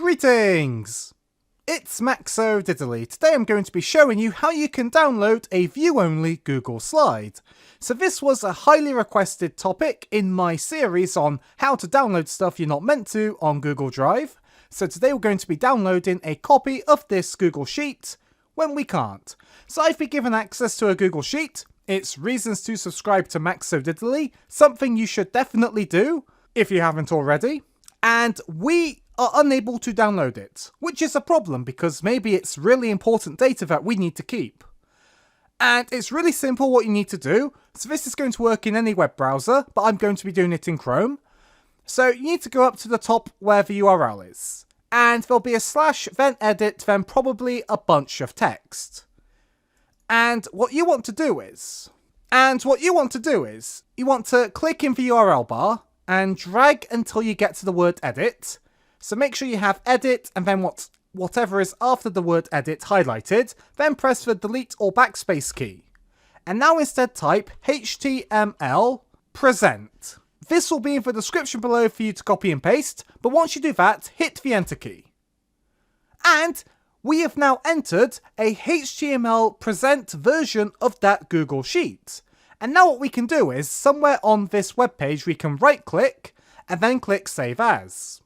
Greetings! It's Maxo Diddly. Today I'm going to be showing you how you can download a view-only Google slide. So this was a highly requested topic in my series on how to download stuff you're not meant to on Google Drive. So today we're going to be downloading a copy of this Google Sheet when we can't. So I've been given access to a Google Sheet. It's reasons to subscribe to Maxo Diddly, something you should definitely do if you haven't already. And we are unable to download it, which is a problem because maybe it's really important data that we need to keep. And it's really simple what you need to do. So this is going to work in any web browser, but I'm going to be doing it in Chrome. So you need to go up to the top where the URL is. And there'll be a slash, then edit, then probably a bunch of text. And what you want to do is, you want to click in the URL bar and drag until you get to the word edit. So make sure you have edit and then whatever is after the word edit highlighted, then press the delete or backspace key. And now instead type htmlpresent. This will be in the description below for you to copy and paste, but once you do that, hit the enter key. And we have now entered a htmlpresent version of that Google Sheet. And now what we can do is, somewhere on this web page, we can right click and then click Save As.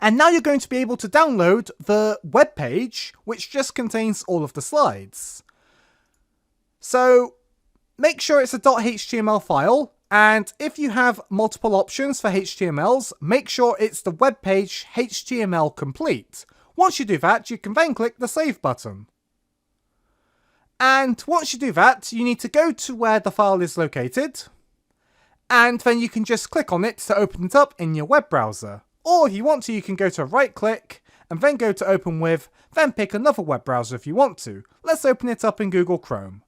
And now you're going to be able to download the web page, which just contains all of the slides. So make sure it's a .html file, and if you have multiple options for HTMLs, make sure it's the web page HTML complete. Once you do that, you can then click the Save button. And once you do that, you need to go to where the file is located, and then you can just click on it to open it up in your web browser. Or if you want to, you can go to right click and then go to open with, then pick another web browser if you want to. Let's open it up in Google Chrome.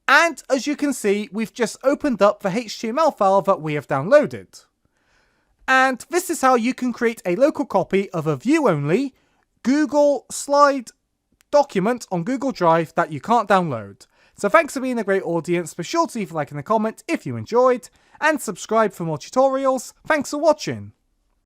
And as you can see, we've just opened up the HTML file that we have downloaded. And this is how you can create a local copy of a view-only Google slide document on Google Drive that you can't download. So thanks for being a great audience. Be sure to leave a like and a comment if you enjoyed, and subscribe for more tutorials. Thanks for watching.